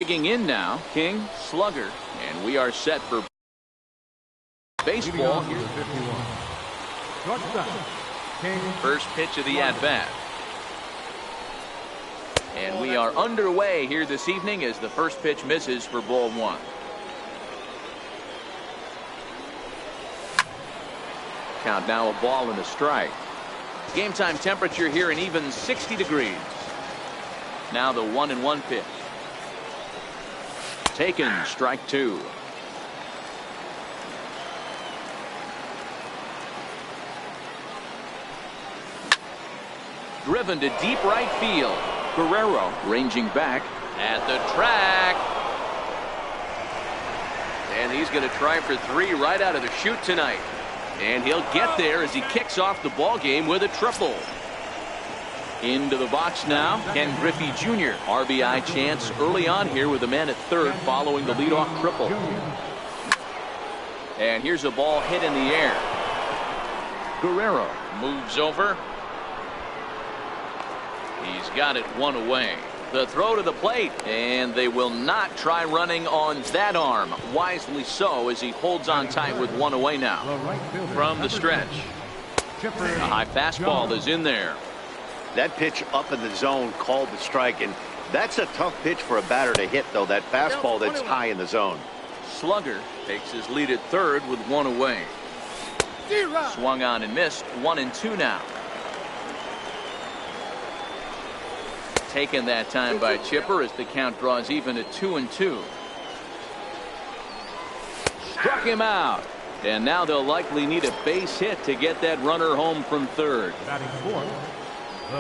Digging in now, King, slugger, and we are set for baseball. First pitch of the at-bat. And we are underway here this evening as the first pitch misses for ball one. Count now, a ball and a strike. Game time temperature here an even 60 degrees. Now the 1-1 pitch. Taken, strike two. Driven to deep right field. Guerrero ranging back at the track. And he's going to try for three right out of the chute tonight. And he'll get there as he kicks off the ball game with a triple. Into the box now, Ken Griffey Jr. RBI chance early on here with a man at third following the leadoff triple. And here's a ball hit in the air. Guerrero moves over. He's got it one away. The throw to the plate, and they will not try running on that arm. Wisely so, as he holds on tight with one away now. From the stretch, a high fastball is in there. That pitch up in the zone called the strike, and that's a tough pitch for a batter to hit, though. That fastball that's high in the zone. Slugger takes his lead at third with one away. Swung on and missed. 1-2 now. Taken that time by Chipper as the count draws even at 2-2. Struck him out. And now they'll likely need a base hit to get that runner home from third.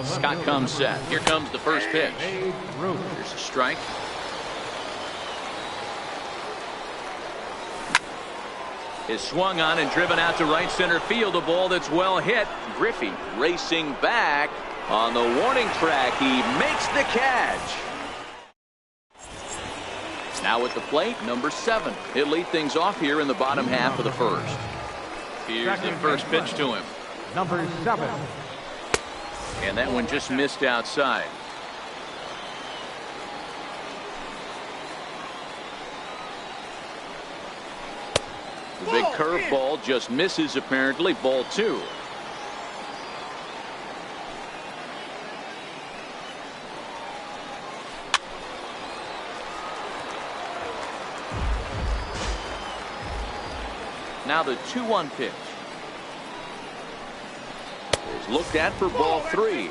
Scott comes set. Here comes the first pitch. Here's a strike. Is swung on and driven out to right center field. A ball that's well hit. Griffey racing back. On the warning track, he makes the catch. Now at the plate, number 7. He'll lead things off here in the bottom half of the first. Here's the first pitch to him. Number 7. And that one just missed outside. The big curveball just misses apparently. Ball 2. Now the 2-1 pitch. Is looked at for ball 3.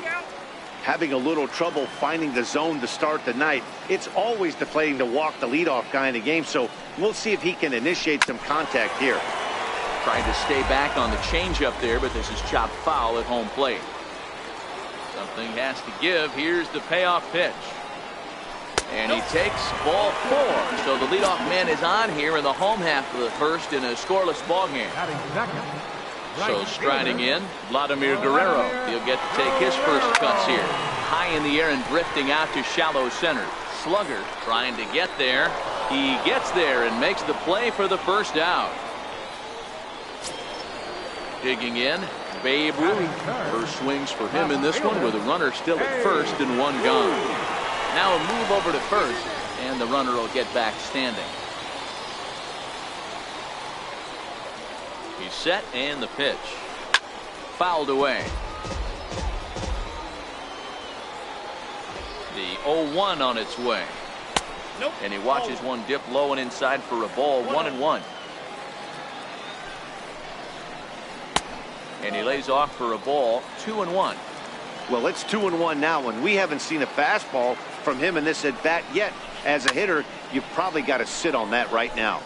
Having a little trouble finding the zone to start the night. It's always deflating to walk the leadoff guy in the game, so we'll see if he can initiate some contact here. Trying to stay back on the changeup there, but this is chopped foul at home plate. Something has to give. Here's the payoff pitch. And he takes ball 4. So the leadoff man is on here in the home half of the first in a scoreless ball game. So striding in, Vladimir Guerrero. He'll get to take his first cuts here. High in the air and drifting out to shallow center. Slugger trying to get there. He gets there and makes the play for the first out. Digging in, Babe Ruth. First swings for him in this one with a runner still at first and one gone. Now a move over to first, and the runner will get back standing. He's set, and the pitch. Fouled away. The 0-1 on its way. And he watches one dip low and inside for a ball. 1-1. And he lays off for a ball. 2-1. Well, it's 2-1 now, and we haven't seen a fastball from him in this at bat yet. As a hitter, you've probably got to sit on that right now.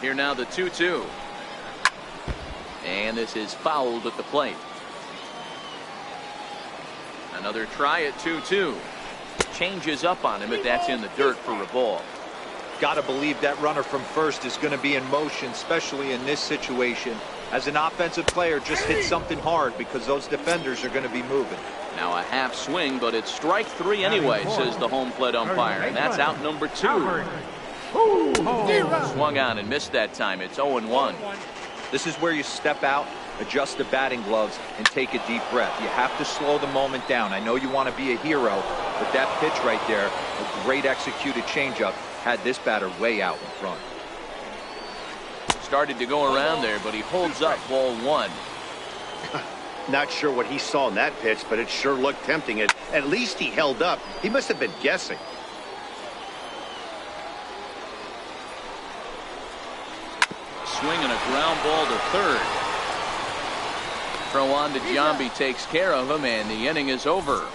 Here now the 2-2. And this is fouled at the plate. Another try at 2-2. Changes up on him, but that's in the dirt for a ball. Got to believe that runner from first is going to be in motion, especially in this situation. As an offensive player, just hit something hard because those defenders are going to be moving. Now a half swing, but it's strike 3 anyway, says the home plate umpire. And that's out number 2. Oh. Swung on and missed that time. It's 0-1. This is where you step out, adjust the batting gloves, and take a deep breath. You have to slow the moment down. I know you want to be a hero, but that pitch right there, a great executed changeup, had this batter way out in front. Started to go around there, but he holds up ball one. Not sure what he saw in that pitch, but it sure looked tempting. At least he held up. He must have been guessing. Swinging a ground ball to third. Throw on to Giambi takes care of him, and the inning is over.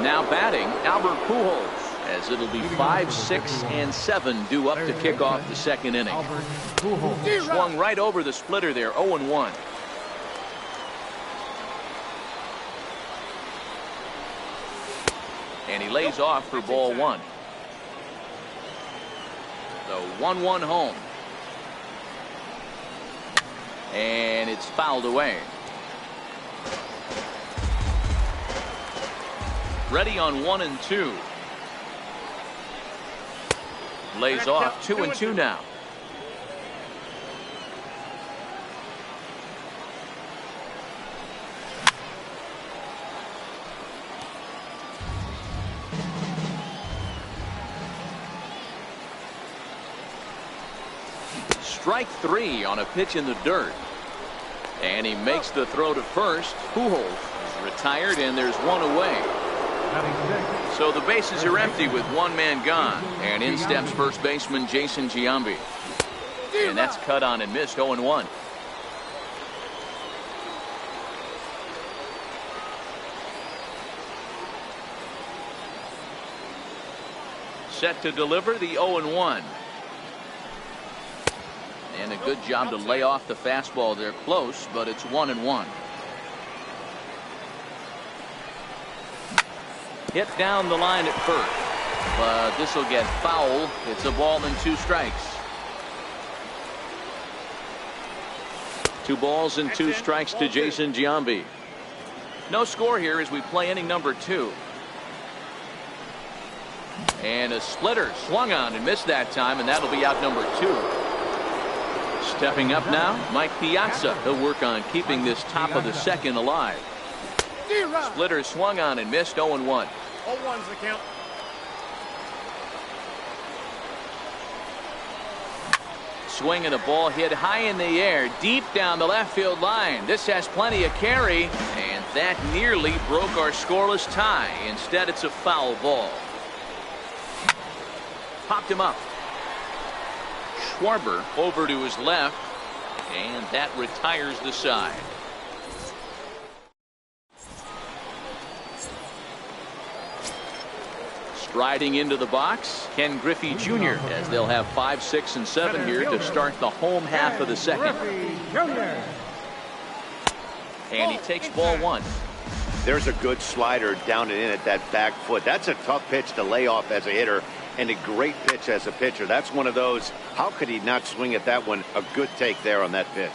Now batting, Albert Pujols, as it'll be 5, 6, and 7 due up to kick off the second inning. Swung right over the splitter there, 0-1. And he lays off for ball one. The 1-1 home. And it's fouled away. Ready on 1 and 2. Lays off 2 and 2 now. Strike 3 on a pitch in the dirt. And he makes the throw to first. Pujols is retired, and there's one away. So the bases are empty with one man gone. And in steps first baseman Jason Giambi. And that's cut on and missed, 0-1. Set to deliver the 0-1. And a good job to lay off the fastball there close, but it's 1-1. Hit down the line at first, but this will get foul. It's a ball and 2 strikes. 2 balls and 2 strikes to Jason Giambi. No score here as we play inning number 2. And a splitter swung on and missed that time, and that'll be out number 2. Stepping up now, Mike Piazza. He'll work on keeping this top of the second alive. Splitter swung on and missed, 0-1. 0-1's the count. Swinging a ball hit high in the air, deep down the left field line. This has plenty of carry, and that nearly broke our scoreless tie. Instead, it's a foul ball. Popped him up. Schwarber over to his left, and that retires the side. Striding into the box, Ken Griffey Jr., as they'll have 5, 6, and 7 here to start the home half of the second. And he takes ball 1. There's a good slider down and in at that back foot. That's a tough pitch to lay off as a hitter, and a great pitch as a pitcher. That's one of those, how could he not swing at that one? A good take there on that pitch.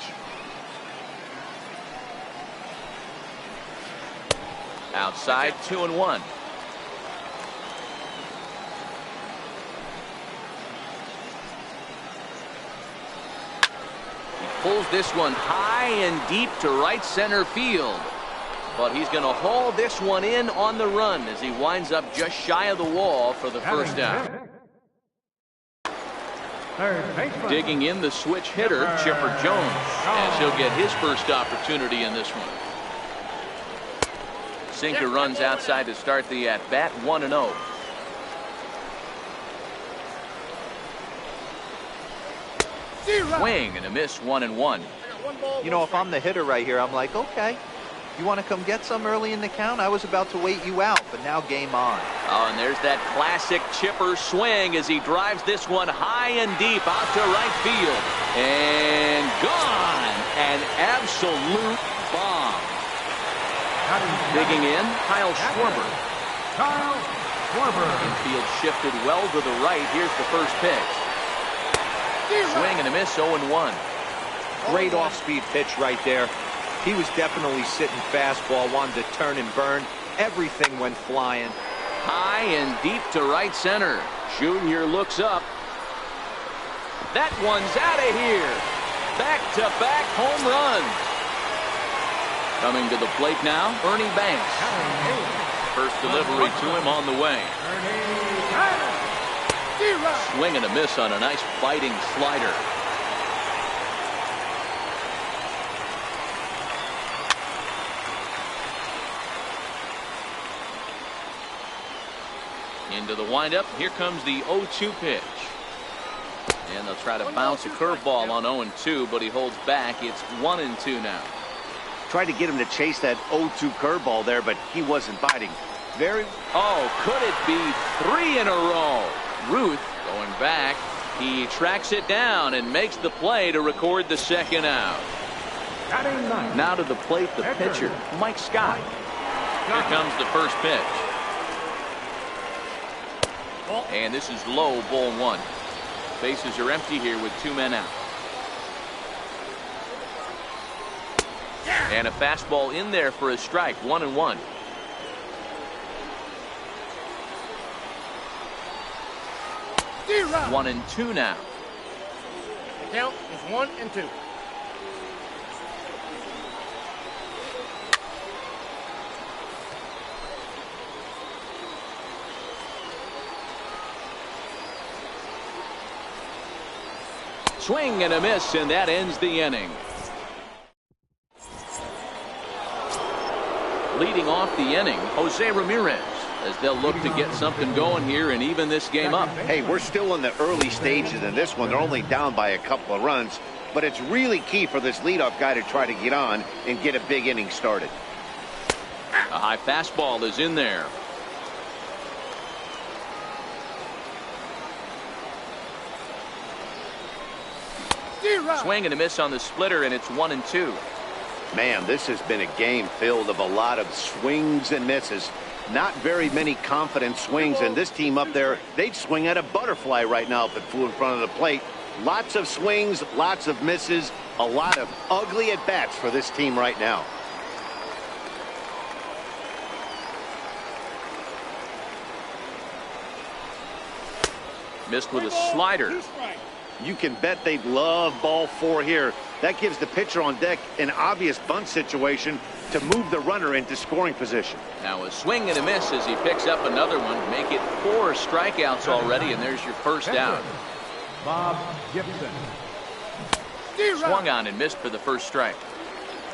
Outside, 2-1. He pulls this one high and deep to right center field. But he's going to haul this one in on the run as he winds up just shy of the wall for the first down. Digging in the switch hitter, Chipper Jones, as he'll get his first opportunity in this one. Sinker runs outside to start the at-bat, 1-0. Swing and a miss, 1-1. You know, if I'm the hitter right here, I'm like, okay, you want to come get some early in the count? I was about to wait you out, but now game on. Oh, and there's that classic Chipper swing as he drives this one high and deep out to right field. And gone. An absolute bomb. Digging in, Kyle Schwarber. Infield shifted well to the right. Here's the first pitch. Swing and a miss, 0-1. Great off-speed pitch right there. He was definitely sitting fastball, wanted to turn and burn. Everything went flying. High and deep to right center. Junior looks up. That one's out of here. Back-to-back home runs. Coming to the plate now, Ernie Banks. First delivery to him on the way. Swing and a miss on a nice biting slider. Into the windup. Here comes the 0-2 pitch. And they'll try to bounce a curveball on 0-2, but he holds back. It's 1-2 now. Tried to get him to chase that 0-2 curveball there, but he wasn't biting. Oh, could it be 3 in a row? Ruth going back. He tracks it down and makes the play to record the second out. Now to the plate, the pitcher, Mike Scott. Here comes the first pitch. And this is low, ball 1. Bases are empty here with 2 men out. And a fastball in there for a strike. 1-1. D-Rock. 1-2 now. The count is 1-2. Swing and a miss, and that ends the inning. Leading off the inning, Jose Ramirez, as they'll look to get something going here and even this game up. Hey, we're still in the early stages in this one. They're only down by a couple of runs, but it's really key for this leadoff guy to try to get on and get a big inning started. A high fastball is in there. Swing and a miss on the splitter, and it's 1-2. Man, this has been a game filled of a lot of swings and misses. Not very many confident swings, and this team up there, they'd swing at a butterfly right now if it flew in front of the plate. Lots of swings, lots of misses, a lot of ugly at-bats for this team right now. Missed with a slider. You can bet they love ball 4 here. That gives the pitcher on deck an obvious bunt situation to move the runner into scoring position. Now a swing and a miss as he picks up another one. Make it 4 strikeouts already, and there's your first out. Bob Gibson. Swung on and missed for the first strike.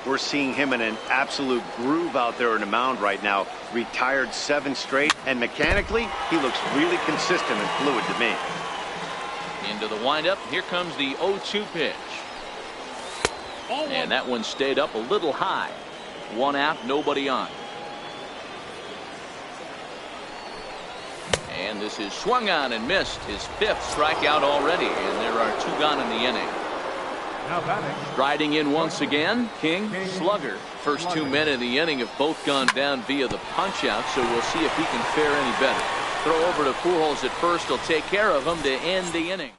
We're seeing him in an absolute groove out there in the mound right now. Retired 7 straight, and mechanically, he looks really consistent and fluid to me. Into the windup. Here comes the 0-2 pitch. And that one stayed up a little high. 1 out, nobody on. And this is swung on and missed. His 5th strikeout already, and there are 2 gone in the inning. Now batting. Striding in once again, King, Slugger. First 2 men in the inning have both gone down via the punch-out, so we'll see if he can fare any better. Throw over to Pujols at first. He'll take care of him to end the inning.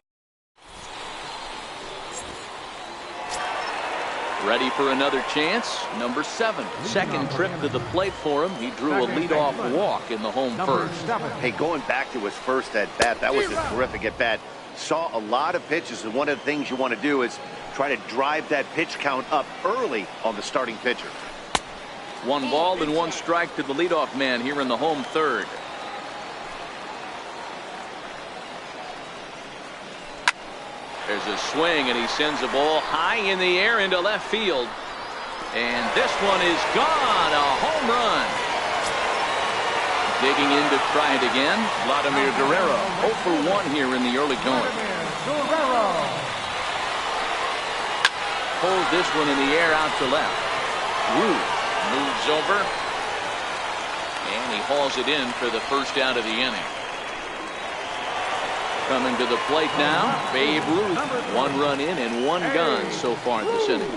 Ready for another chance. Number 7. Second trip to the plate for him. He drew a leadoff walk in the home first. Hey, going back to his first at-bat, that was a terrific at-bat. Saw a lot of pitches, and one of the things you want to do is try to drive that pitch count up early on the starting pitcher. 1 ball and 1 strike to the leadoff man here in the home third. There's a swing, and he sends a ball high in the air into left field. And this one is gone. A home run. Digging in to try it again, Vladimir Guerrero. 0 for 1 here in the early going. Pulls this one in the air out to left. Ruth moves over, and he hauls it in for the first out of the inning. Coming to the plate now, Babe Ruth. 1 run in and 1 gone so far this inning.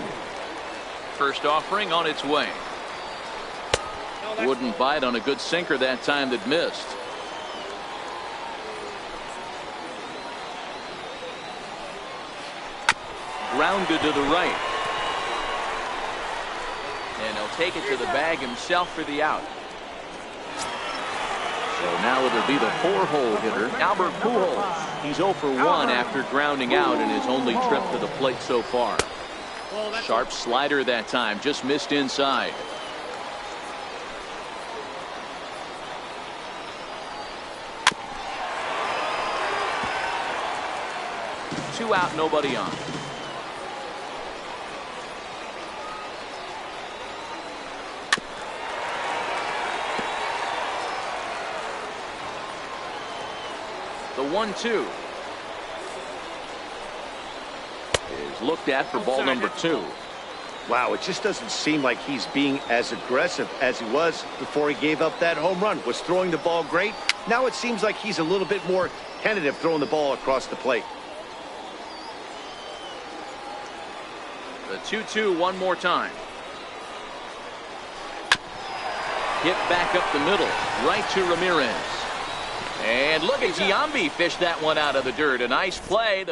First offering on its way. Wouldn't bite on a good sinker that time that missed. Grounded to the right. And he'll take it to the bag himself for the out. So now it'll be the 4-hole hitter, Albert Pujols. He's 0 for 1 after grounding out in his only trip to the plate so far. Sharp slider that time, just missed inside. Two out, nobody on. The 1-2 is looked at for ball number 2. Wow, it just doesn't seem like he's being as aggressive as he was before he gave up that home run. Was throwing the ball great. Now it seems like he's a little bit more tentative throwing the ball across the plate. The 2-2 one more time. Hit back up the middle, right to Ramirez. And look at Giambi fish that one out of the dirt. A nice play.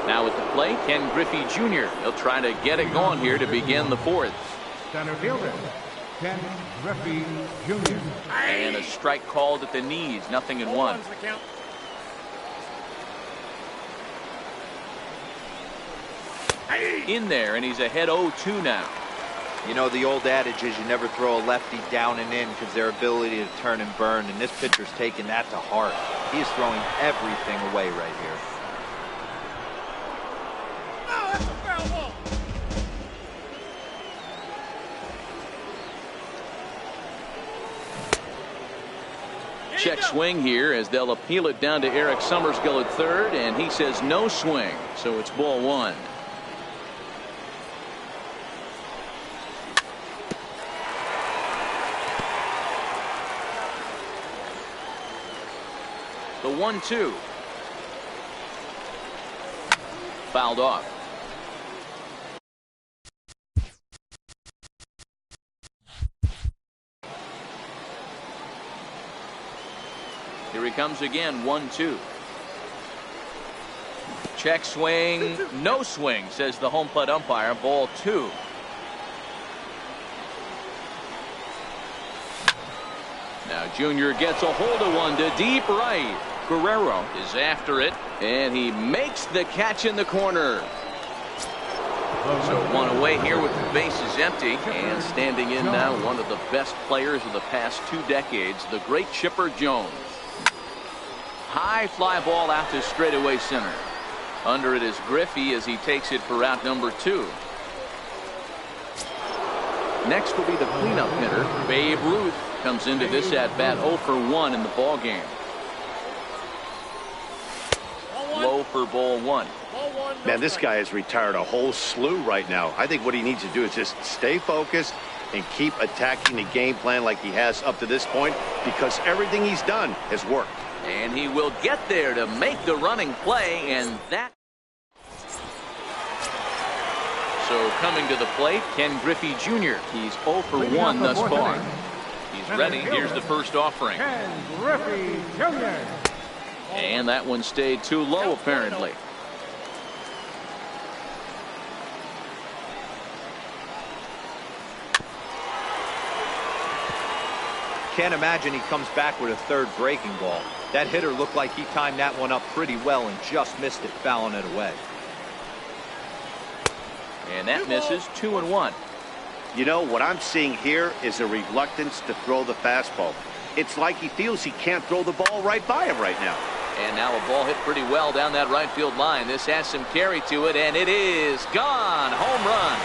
Now at the plate, Ken Griffey Jr. He'll try to get it going here to begin the 4th. Center fielder, Ken Griffey Jr. And a strike called at the knees. 0-1. In there, and he's ahead 0-2 now. You know, the old adage is you never throw a lefty down and in because their ability to turn and burn, and this pitcher's taking that to heart. He is throwing everything away right here. Oh, that's a foul ball. Check swing here as they'll appeal it down to Eric Summerskill at third, and he says no swing, so it's ball 1. The 1-2. Fouled off. Here he comes again, 1-2. Check swing, no swing, says the home plate umpire. Ball 2. Now Junior gets a hold of one to deep right. Guerrero is after it, and he makes the catch in the corner. So one away here with the bases empty, and standing in now one of the best players of the past 2 decades, the great Chipper Jones. High fly ball out to straightaway center. Under it is Griffey as he takes it for out number 2. Next will be the cleanup hitter, Babe Ruth. Comes into this at bat 0 for 1 in the ball game. Low for ball 1. Man, this guy has retired a whole slew right now. I think what he needs to do is just stay focused and keep attacking the game plan like he has up to this point, because everything he's done has worked. And he will get there to make the running play, and that. So coming to the plate, Ken Griffey Jr. He's 0 for 1 thus far. He's ready. Here's the first offering. Ken Griffey Jr. And that one stayed too low, apparently. Can't imagine he comes back with a third breaking ball. That hitter looked like he timed that one up pretty well and just missed it, fouling it away. And that misses. 2-1. You know, what I'm seeing here is a reluctance to throw the fastball. It's like he feels he can't throw the ball right by him right now. And now a ball hit pretty well down that right field line. This has some carry to it, and it is gone. Home run.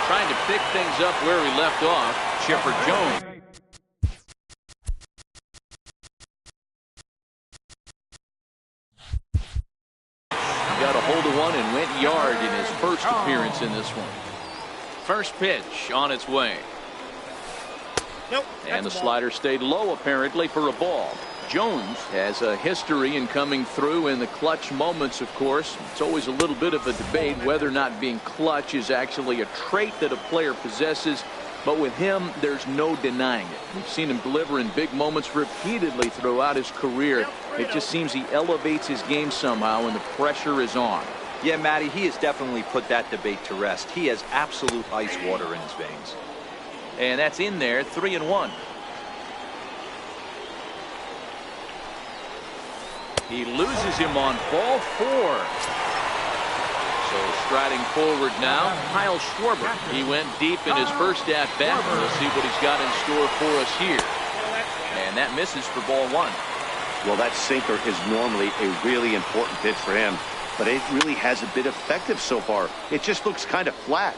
Trying to pick things up where he left off, Chipper Jones. Got a hold of one and went yard in his first appearance in this one. First pitch on its way. Nope. And the slider stayed low, apparently, for a ball. Jones has a history in coming through in the clutch moments, of course. It's always a little bit of a debate whether or not being clutch is actually a trait that a player possesses. But with him, there's no denying it. We've seen him deliver in big moments repeatedly throughout his career. It just seems he elevates his game somehow when the pressure is on. Yeah, Matty, he has definitely put that debate to rest. He has absolute ice water in his veins. And that's in there, 3-1. He loses him on ball 4. So striding forward now, Kyle Schwarber. He went deep in his first at bat. We'll see what he's got in store for us here. And that misses for ball 1. Well, that sinker is normally a really important pitch for him, but it really hasn't been effective so far. It just looks kind of flat.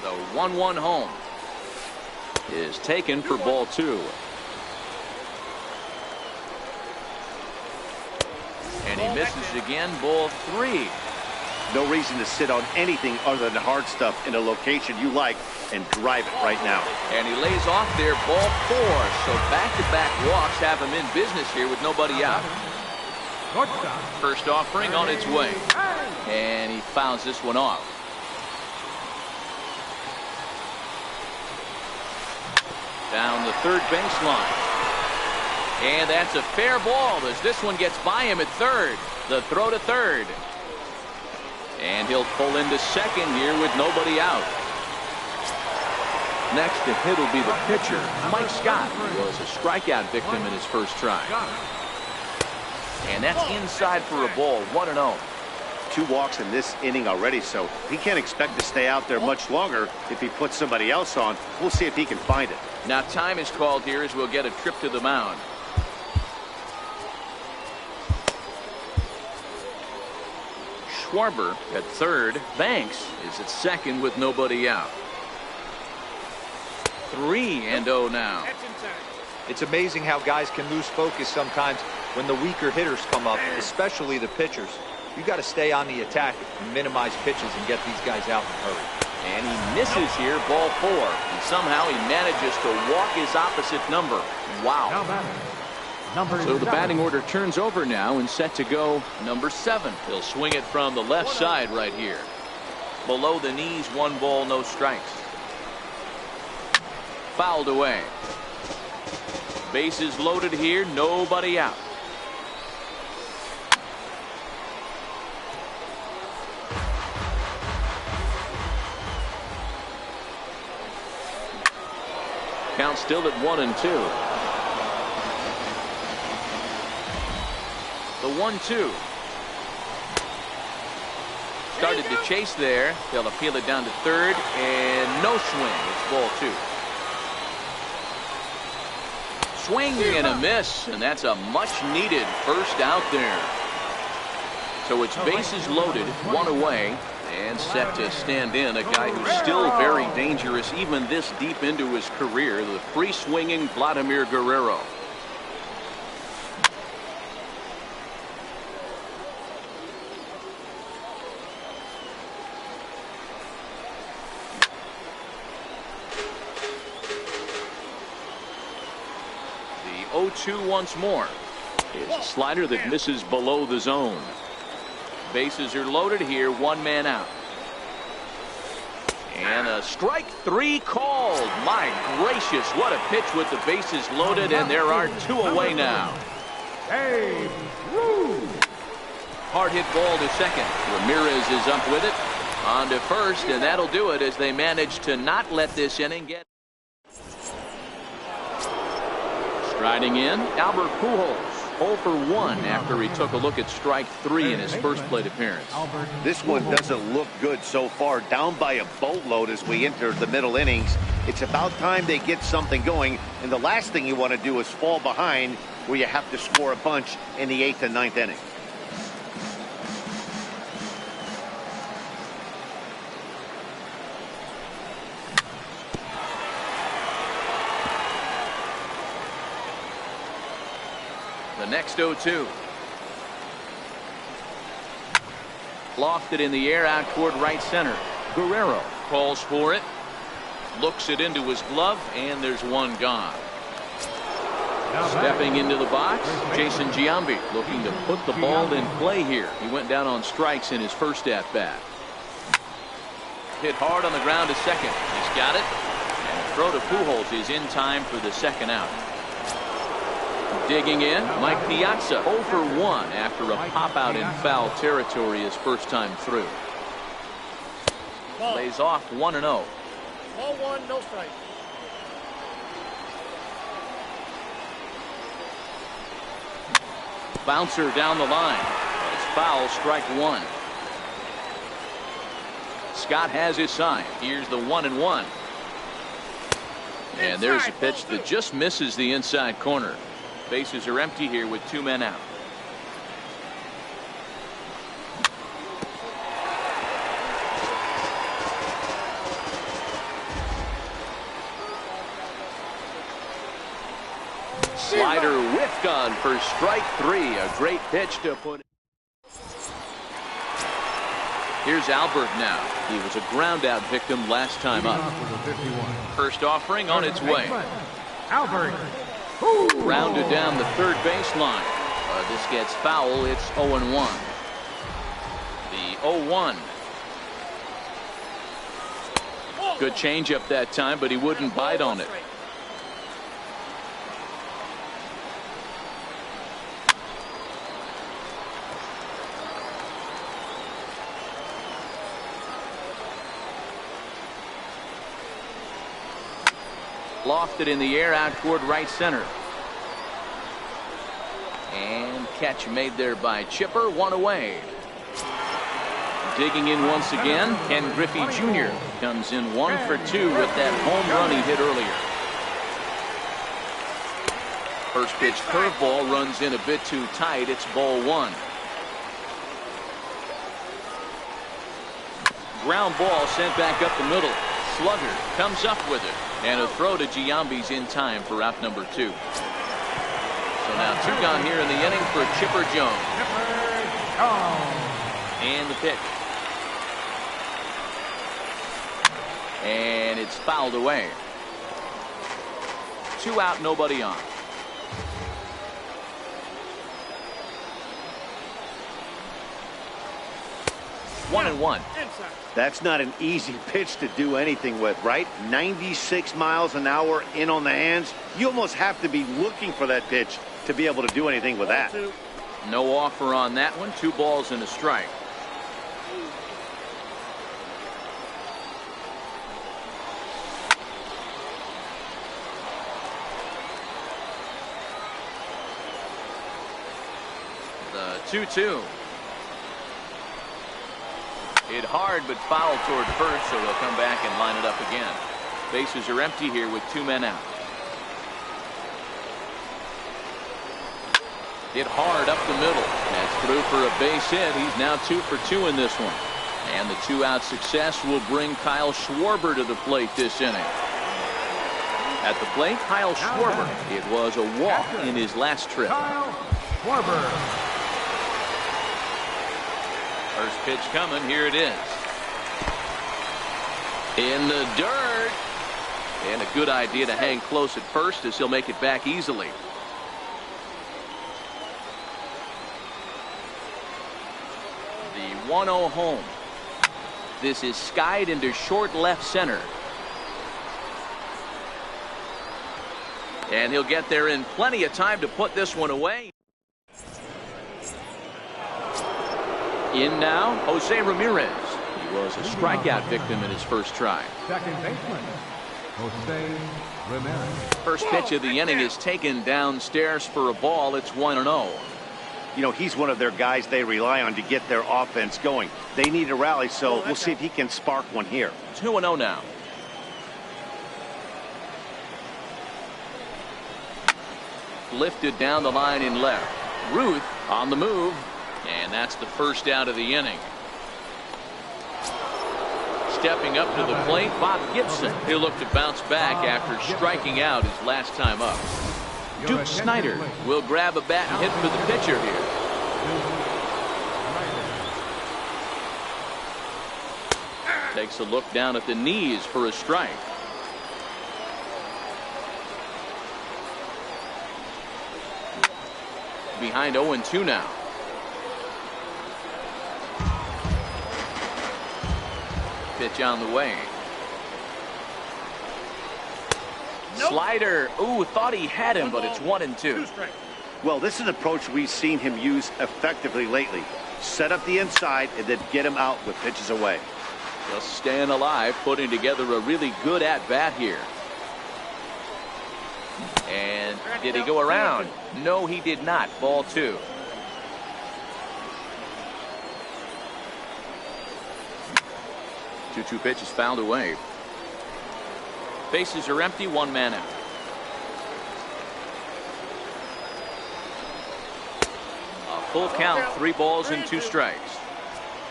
The 1-1 home is taken for ball 2. And he misses again, ball 3. No reason to sit on anything other than hard stuff in a location you like and drive it right now. And he lays off there, ball 4. So back-to-back walks have him in business here with nobody out. First offering on its way. And he fouls this one off. Down the third baseline. And that's a fair ball as this one gets by him at third. The throw to third. And he'll pull into second here with nobody out. Next to hit will be the pitcher, Mike Scott, who was a strikeout victim in his first try. And that's inside for a ball, 1-0. 2 walks in this inning already, so he can't expect to stay out there much longer if he puts somebody else on. We'll see if he can find it. Now time is called here as we'll get a trip to the mound. Schwarber at third. Banks is at second with nobody out. 3-0 now. That's inside. It's amazing how guys can lose focus sometimes when the weaker hitters come up, especially the pitchers. You got to stay on the attack and minimize pitches and get these guys out in a hurry. And he misses here, ball 4. And somehow he manages to walk his opposite number. Wow. So the batting order turns over now and set to go number 7. He'll swing it from the left side right here. Below the knees, 1 ball, no strikes. Fouled away. Bases loaded here, nobody out. Count still at 1-2. The 1-2. Started to chase there. They'll appeal it down to third, and no swing. It's ball 2. Swing and a miss, and that's a much-needed first out there. So it's bases loaded, 1 away, and set to stand in a guy who's still very dangerous even this deep into his career, the free-swinging Vladimir Guerrero. The 0-2 once more. Is a slider that misses below the zone. Bases are loaded here, 1 man out. And a strike 3 called. My gracious, what a pitch with the bases loaded, and there are 2 away now. Hard hit ball to second. Ramirez is up with it. On to first, and that'll do it as they manage to not let this inning get. Striding in, Albert Pujols. 0 for 1 after he took a look at strike 3 in his first plate appearance. This one doesn't look good so far. Down by a boatload as we enter the middle innings. It's about time they get something going, and the last thing you want to do is fall behind where you have to score a bunch in the 8th and 9th inning. The next 0-2. Lofted in the air out toward right center. Guerrero calls for it. Looks it into his glove, and there's 1 gone. Stepping into the box, Jason Giambi looking to put the ball in play here. He went down on strikes in his first at-bat. Hit hard on the ground to second. He's got it. And the throw to Pujols is in time for the second out. Digging in, Mike Piazza 0 for 1 after a pop out in foul territory his first time through. Ball. Lays off 1-0. Ball 1, no strike. Bouncer down the line. It's foul, strike 1. Scott has his sign. Here's the 1-1. And there's a pitch that just misses the inside corner. Bases are empty here with 2 men out. Slider whiffed on for strike 3. A great pitch to put. Here's Albert now. He was a ground out victim last time up. First offering on its way. Albert. Rounded down the third baseline. This gets foul. It's 0-1. The 0-1. Good changeup that time, but he wouldn't bite on it. Lofted in the air out toward right center. And catch made there by Chipper, 1 away. Digging in once again, Ken Griffey Jr. comes in 1 for 2 with that home run he hit earlier. First pitch curveball runs in a bit too tight. It's ball 1. Ground ball sent back up the middle. Slugger comes up with it. And a throw to Giambi's in time for out number 2. So now 2 gone here in the inning for Chipper Jones. And the pitch. And it's fouled away. 2 out, nobody on. One and one. That's not an easy pitch to do anything with, right? 96 miles an hour in on the hands. You almost have to be looking for that pitch to be able to do anything with that. No offer on that one. 2 balls and a strike. The 2-2. Hit hard but foul toward first, so they'll come back and line it up again. Bases are empty here with 2 men out. Hit hard up the middle. That's through for a base hit. He's now 2 for 2 in this one. And the 2-out success will bring Kyle Schwarber to the plate this inning. At the plate, Kyle Schwarber. It was a walk in his last trip. Kyle Schwarber. First pitch coming. Here it is. In the dirt. And a good idea to hang close at first as he'll make it back easily. The 1-0 home. This is skied into short left center. And he'll get there in plenty of time to put this one away. In now, Jose Ramirez. He was a strikeout victim in his first try. Second baseman, Jose Ramirez. First pitch of the inning is taken downstairs for a ball. It's 1-0. You know, he's one of their guys they rely on to get their offense going. They need a rally, so we'll see if he can spark one here. 2-0 now. Lifted down the line in left. Ruth on the move. And that's the first out of the inning. Stepping up to the plate, Bob Gibson. He'll look to bounce back after striking out his last time up. Duke Snyder will grab a bat and hit for the pitcher here. Takes a look down at the knees for a strike. Behind 0-2 now. Pitch on the way. Nope. Slider. Ooh, thought he had him, but it's 1-2. Well, this is an approach we've seen him use effectively lately. Set up the inside and then get him out with pitches away. Just staying alive, putting together a really good at-bat here. And did he go around? No, he did not. Ball 2. Two pitch is fouled away. Bases are empty, one man out. A full count, 3 balls and 2 strikes.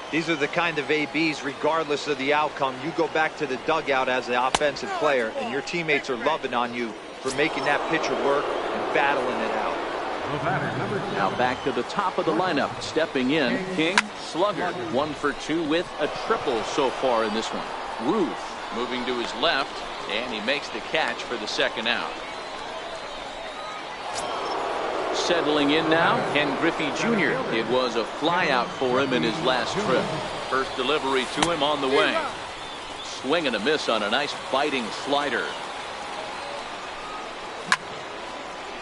These are the kind of ABs, regardless of the outcome. You go back to the dugout as the offensive player, and your teammates are loving on you for making that pitcher work and battling it out. Now back to the top of the lineup. Stepping in, King, slugger, 1 for 2 with a triple so far in this one. Ruth moving to his left, and he makes the catch for the second out. Settling in now, Ken Griffey Jr. It was a fly out for him in his last trip. First delivery to him on the way. Swing and a miss on a nice biting slider.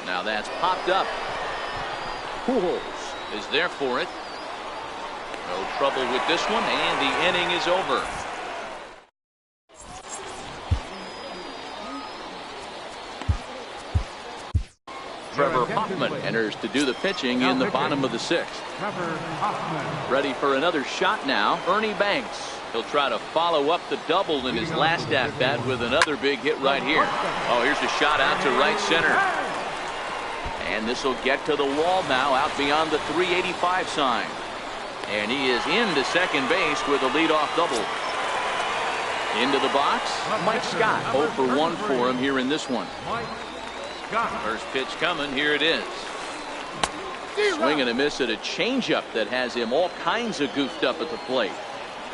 Now that's popped up. Pujols is there for it. No trouble with this one, and the inning is over. Trevor Hoffman enters to do the pitching in the bottom of the 6th. Ready for another shot now, Ernie Banks. He'll try to follow up the double in his last at-bat with another big hit right here. Oh, here's a shot out to right center. And this will get to the wall now, out beyond the 385 sign. And he is into second base with a leadoff double. Into the box, Mike Scott. 0 for 1 for him here in this one. First pitch coming, here it is. Swing and a miss at a changeup that has him all kinds of goofed up at the plate.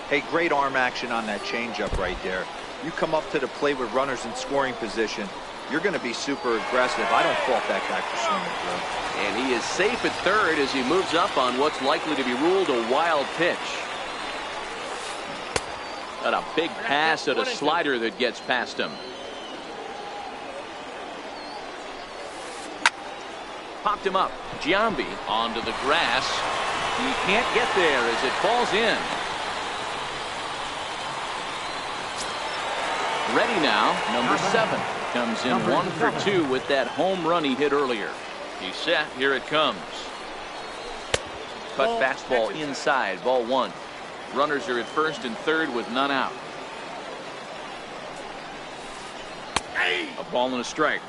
Hey, great arm action on that changeup right there. You come up to the plate with runners in scoring position, you're going to be super aggressive. I don't fault that guy for swinging through. And he is safe at third as he moves up on what's likely to be ruled a wild pitch. And a big pass at a slider that gets past him. Popped him up. Giambi onto the grass. He can't get there as it falls in. Ready now, number 7. Comes in 1 for 2 with that home run he hit earlier. He's set. Here it comes. Cut fastball inside. Ball 1. Runners are at first and third with none out. A ball and a strike.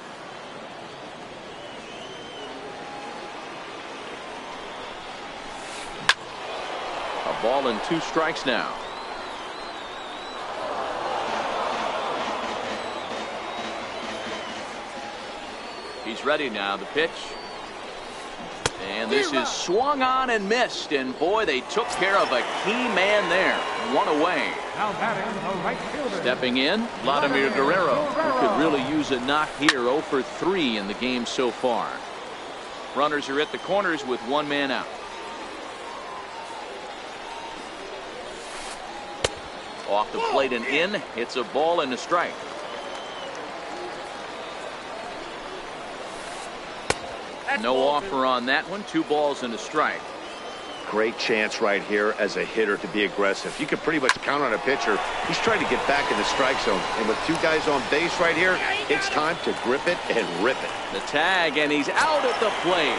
A ball and 2 strikes now. He's ready now. The pitch. And this is swung on and missed. And boy, they took care of a key man there. 1 away. Stepping in, Vladimir Guerrero, who could really use a knock here. 0 for 3 in the game so far. Runners are at the corners with 1 man out. Off the plate and in. It's a ball and a strike. No offer on that one. 2 balls and a strike. Great chance right here as a hitter to be aggressive. You can pretty much count on a pitcher. He's trying to get back in the strike zone. And with 2 guys on base right here, it's time to grip it and rip it. The tag, and he's out at the plate.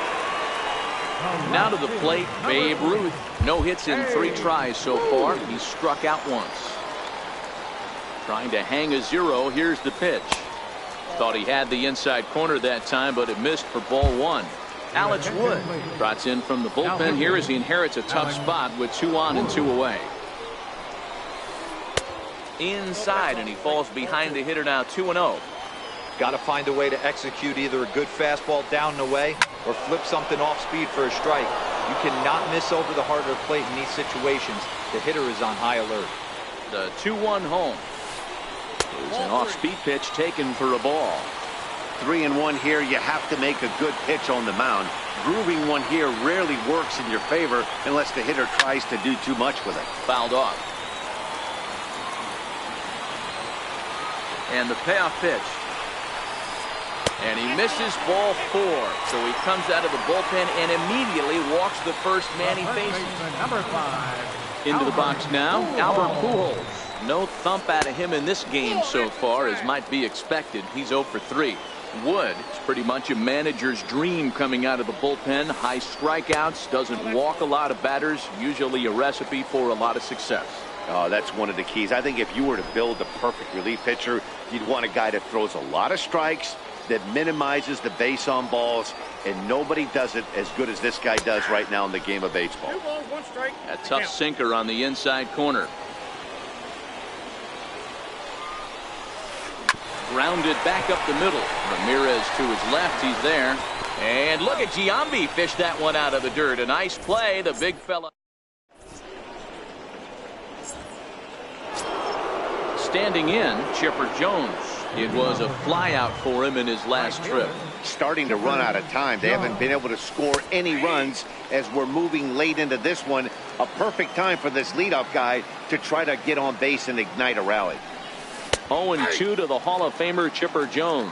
Now to the plate, Babe Ruth. No hits in 3 tries so far. He's struck out once. Trying to hang a 0. Here's the pitch. Thought he had the inside corner that time, but it missed for ball 1. Alex Wood trots in from the bullpen here as he inherits a tough spot with 2 on and 2 away. Inside, and he falls behind the hitter now 2-0. Got to find a way to execute either a good fastball down and away or flip something off speed for a strike. You cannot miss over the harder plate in these situations. The hitter is on high alert. The 2-1 home. It's an off-speed pitch taken for a ball. 3-1 here. You have to make a good pitch on the mound. Grooving one here rarely works in your favor unless the hitter tries to do too much with it. Fouled off. And the payoff pitch. And he misses ball 4. So he comes out of the bullpen and immediately walks the first man he faces. Number 5. Into the box now, Albert Pujols. No thump out of him in this game so far, as might be expected. He's 0 for 3. Wood is pretty much a manager's dream coming out of the bullpen. High strikeouts, doesn't walk a lot of batters, usually a recipe for a lot of success. Oh, that's one of the keys. I think if you were to build a perfect relief pitcher, you'd want a guy that throws a lot of strikes, that minimizes the base on balls, and nobody does it as good as this guy does right now in the game of baseball. 2 balls, 1 strike. A tough sinker on the inside corner. Grounded back up the middle. Ramirez to his left. He's there. And look at Giambi fish that one out of the dirt. A nice play. The big fella. Standing in, Chipper Jones. It was a flyout for him in his last trip. Starting to run out of time. They haven't been able to score any runs as we're moving late into this one. A perfect time for this leadoff guy to try to get on base and ignite a rally. 0-2 to the Hall of Famer Chipper Jones.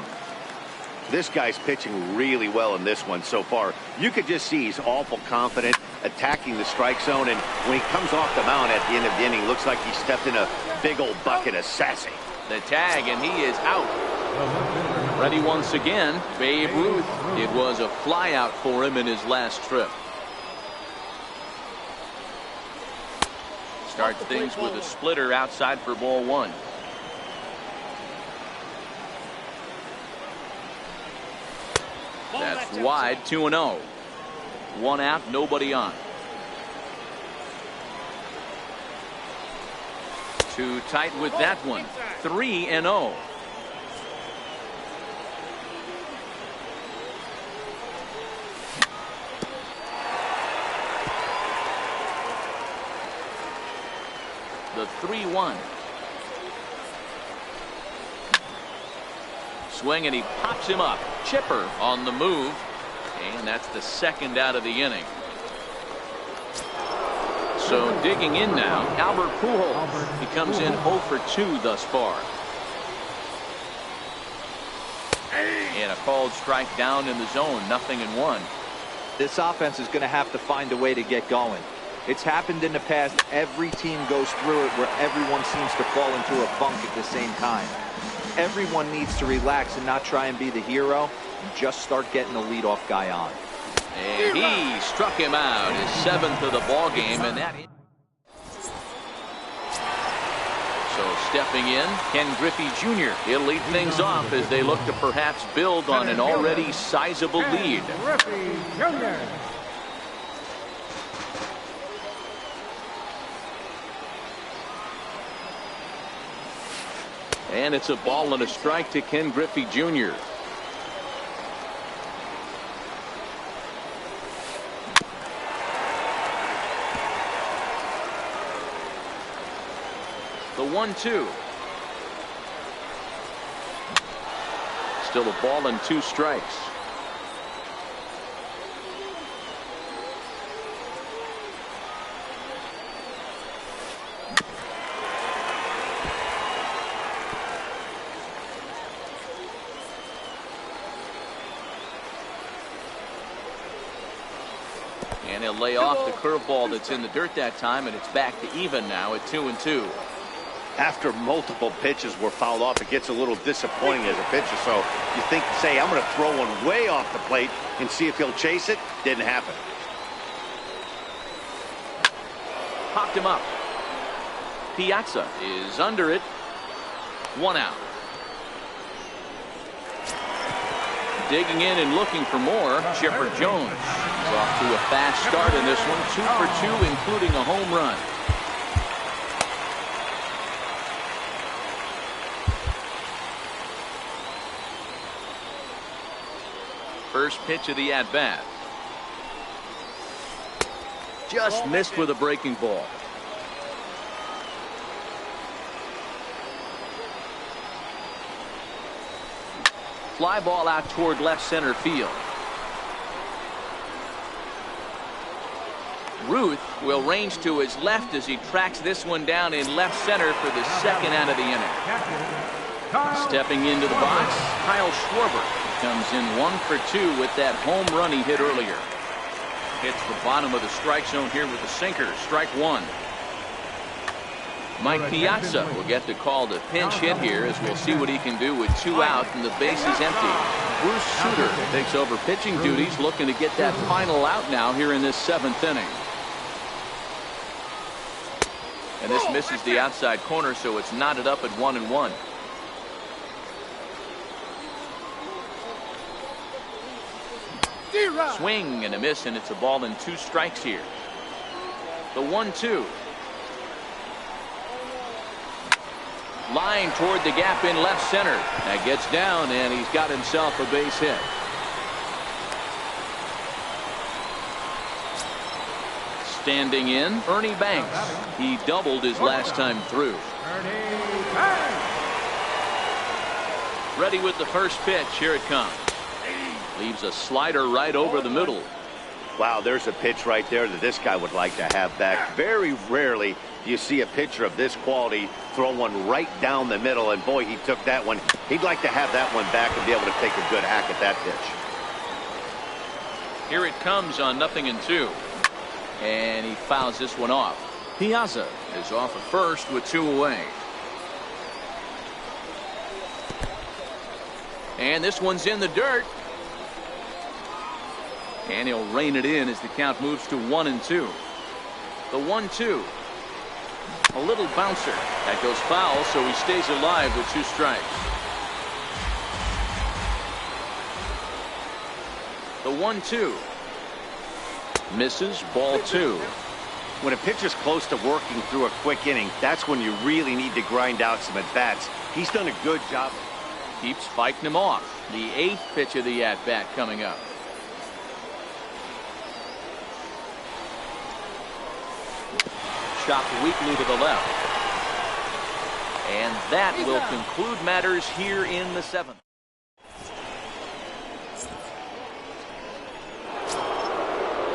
This guy's pitching really well in this one so far. You could just see he's awful confident, attacking the strike zone, and when he comes off the mound at the end of the inning, looks like he stepped in a big old bucket of sassy. The tag, and he is out. Ready once again, Babe Ruth. It was a flyout for him in his last trip. Starts things with a splitter outside for ball 1. That's wide, 2-0. 1 out, nobody on. Too tight with that one. 3-0. The 3-1. Swing, and he pops him up. Chipper on the move, and that's the 2nd out of the inning. So digging in now, Albert Pujols. He comes in 0 for 2 thus far. And a called strike down in the zone, 0-1. This offense is going to have to find a way to get going. It's happened in the past. Every team goes through it where everyone seems to fall into a funk at the same time. Everyone needs to relax and not try and be the hero and just start getting the leadoff guy on. And he struck him out, his 7th of the ball game, and that. So stepping in, Ken Griffey Jr. He'll lead things off as they look to perhaps build on an already sizable lead. Griffey Jr. And it's a ball and a strike to Ken Griffey Jr. The 1-2. Still a ball and 2 strikes. And he'll lay off the curveball that's in the dirt that time, and it's back to even now at 2-2. After multiple pitches were fouled off, it gets a little disappointing as a pitcher. So you think, say, I'm going to throw one way off the plate and see if he'll chase it. Didn't happen. Popped him up. Piazza is under it. 1 out. Digging in and looking for more, Chipper Jones. He's off to a fast start in this one. 2 for 2, including a home run. First pitch of the at-bat. Just missed with a breaking ball. Fly ball out toward left center field. Ruth will range to his left as he tracks this one down in left center for the 2nd out of the inning. Stepping into the box, Kyle Schwarber. Comes in 1 for 2 with that home run he hit earlier. Hits the bottom of the strike zone here with the sinker. Strike one. Mike Piazza will get the call to pinch hit here as we'll see what he can do with 2 out and the base is empty. Bruce Sutter takes over pitching duties, looking to get that final out now here in this 7th inning. And this misses the outside corner, so it's knotted up at 1-1. Swing and a miss, and it's a ball and 2 strikes here. The 1-2. Line toward the gap in left center. That gets down, and he's got himself a base hit. Standing in, Ernie Banks. He doubled his last time through. Ready with the first pitch. Here it comes. Leaves a slider right over the middle. Wow, there's a pitch right there that this guy would like to have back. Very rarely do you see a pitcher of this quality throw one right down the middle, and boy, he took that one. He'd like to have that one back and be able to take a good hack at that pitch. Here it comes on 0-2. And he fouls this one off. Piazza is off at first with 2 away. And this one's in the dirt. And he'll rein it in as the count moves to 1-2. The 1-2. A little bouncer. That goes foul, so he stays alive with 2 strikes. The 1-2. Misses, ball 2. When a pitcher's close to working through a quick inning, that's when you really need to grind out some at-bats. He's done a good job. Keeps fighting him off. The 8th pitch of the at-bat coming up. Chopped weakly to the left. And that will conclude matters here in the 7th.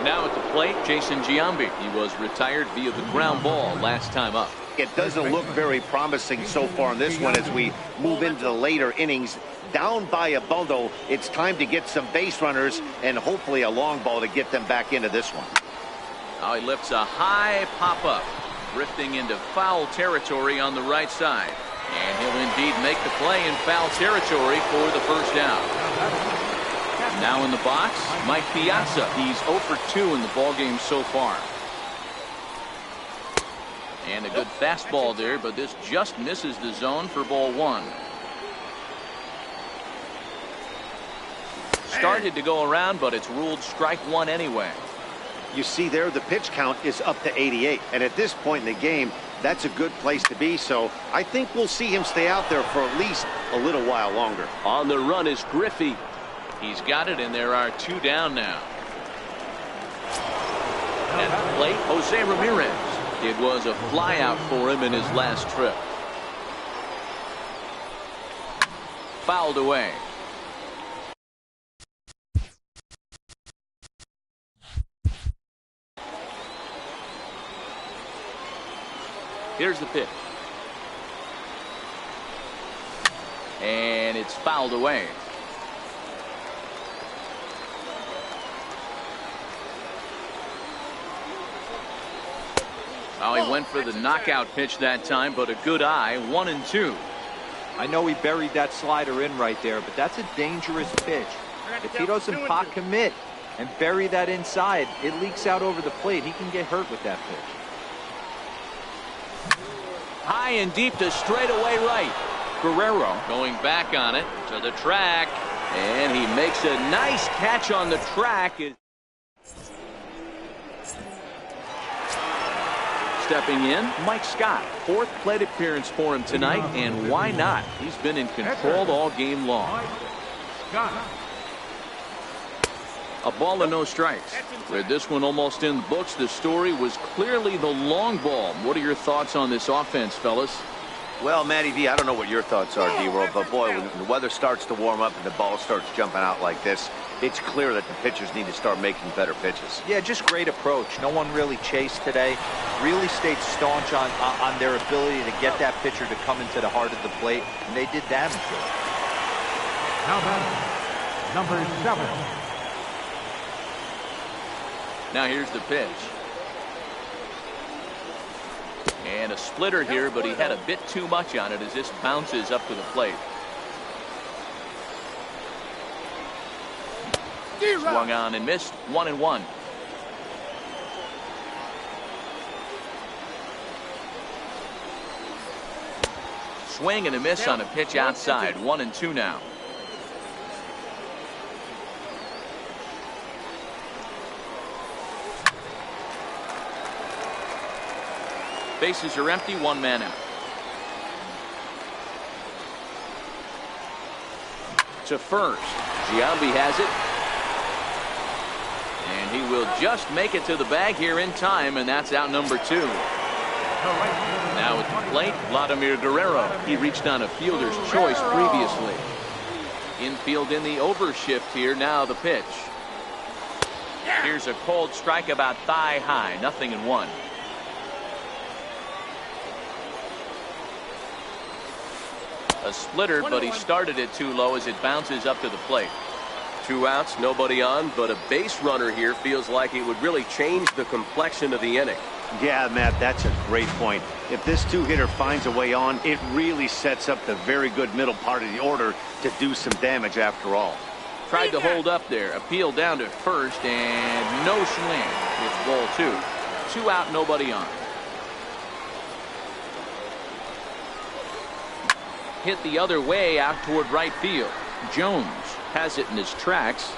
Now at the plate, Jason Giambi. He was retired via the ground ball last time up. It doesn't look very promising so far in this one as we move into the later innings. Down by a bundle, it's time to get some base runners and hopefully a long ball to get them back into this one. Now he lifts a high pop-up, drifting into foul territory on the right side. And he'll indeed make the play in foul territory for the first down. Now in the box, Mike Piazza. He's 0 for 2 in the ballgame so far. And a good fastball there, but this just misses the zone for ball 1. Started to go around, but it's ruled strike 1 anyway. You see there, the pitch count is up to 88. And at this point in the game, that's a good place to be. So I think we'll see him stay out there for at least a little while longer. On the run is Griffey. He's got it, and there are 2 down now. At the plate, Jose Ramirez. It was a flyout for him in his last trip. Fouled away. Here's the pitch. And it's fouled away. Oh, he went for the knockout pitch that time, but a good eye. 1-2. I know he buried that slider in right there, but that's a dangerous pitch. If he doesn't pot commit and bury that inside, it leaks out over the plate. He can get hurt with that pitch. High and deep to straightaway right. Guerrero going back on it to the track, and he makes a nice catch on the track. Stepping in, Mike Scott. 4th plate appearance for him tonight, and why not? He's been in control all game long. A ball and no strikes. With this one almost in the books, the story was clearly the long ball. What are your thoughts on this offense, fellas? Well, Matty V, I don't know what your thoughts are, D-World, but boy, when the weather starts to warm up and the ball starts jumping out like this, it's clear that the pitchers need to start making better pitches. Yeah, just great approach. No one really chased today. Really stayed staunch on their ability to get that pitcher to come into the heart of the plate, and they did damage to it. Now batting, number 7. Now here's the pitch. And a splitter here, but he had a bit too much on it as this bounces up to the plate. Swung on and missed. 1-1. Swing and a miss on a pitch outside. 1-2 now. Bases are empty. 1 man out. To first. Giambi has it. And he will just make it to the bag here in time, and that's out number 2. Now at the plate, Vladimir Guerrero. He reached on a fielder's choice previously. Infield in the overshift here. Now the pitch. Here's a cold strike about thigh high. 0-1. A splitter, but he started it too low as it bounces up to the plate. 2 outs, nobody on, but a base runner here feels like it would really change the complexion of the inning. Yeah, Matt, that's a great point. If this 2-hitter finds a way on, it really sets up the very good middle part of the order to do some damage after all. Tried to hold up there. Appeal down to first, and no swing. It's ball 2. 2 out, nobody on. Hit the other way out toward right field. Jones has it in his tracks,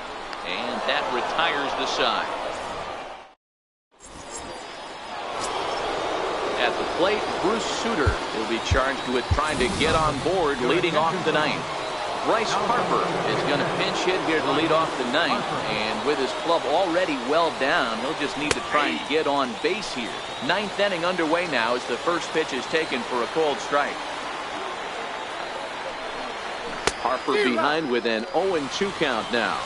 and that retires the side. At the plate, Bruce Sutter will be charged with trying to get on board leading off the 9th. Bryce Harper is going to pinch hit here to lead off the 9th, and with his club already well down, he'll just need to try and get on base here. 9th inning underway now as the first pitch is taken for a cold strike. Harper behind with an 0-2 count now.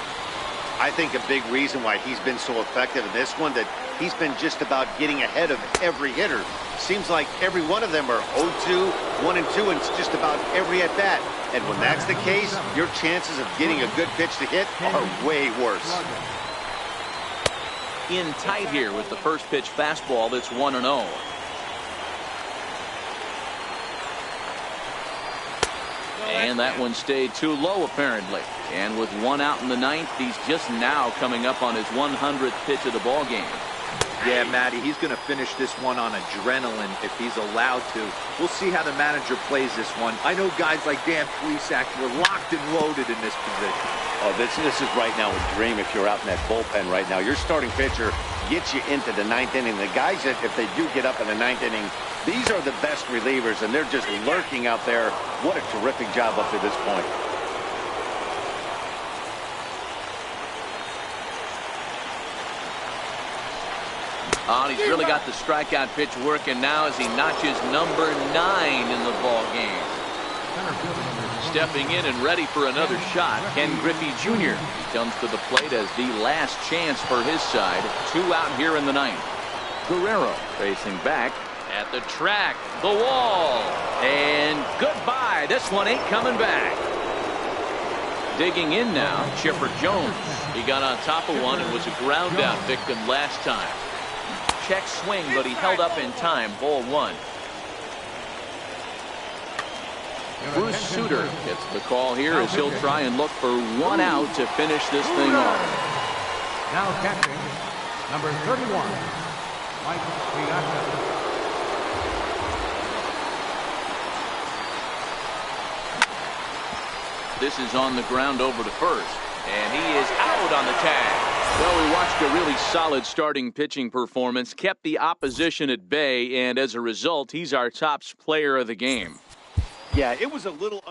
I think a big reason why he's been so effective in this one, that he's been just about getting ahead of every hitter. Seems like every one of them are 0-2, 1-2, and it's just about every at bat. And when that's the case, your chances of getting a good pitch to hit are way worse. In tight here with the first pitch fastball that's 1-0. And that one stayed too low, apparently. And with 1 out in the 9th, he's just now coming up on his 100th pitch of the ball game. Yeah, Matty, he's going to finish this one on adrenaline if he's allowed to. We'll see how the manager plays this one. I know guys like Dan Plesac were locked and loaded in this position. Oh, this is right now a dream if you're out in that bullpen right now. Your starting pitcher gets you into the 9th inning. The guys that, if they do get up in the 9th inning, these are the best relievers, and they're just lurking out there. What a terrific job up to this point. Oh, he's really got the strikeout pitch working now as he notches number 9 in the ball game. Stepping in and ready for another shot, Ken Griffey Jr. He comes to the plate as the last chance for his side. 2 out here in the 9th. Guerrero facing back at the track, the wall, and goodbye. This one ain't coming back. Digging in now, Chipper Jones. He got on top of one and was a ground out victim last time. Check swing, but he held up in time. Ball 1. Bruce Sutter gets the call here as he'll try and look for 1 out to finish this thing off. Now catching, number 31, Mike Piazza. This is on the ground over to first, and he is out on the tag. Well, we watched a really solid starting pitching performance, kept the opposition at bay, and as a result, he's our top player of the game. Yeah, it was a little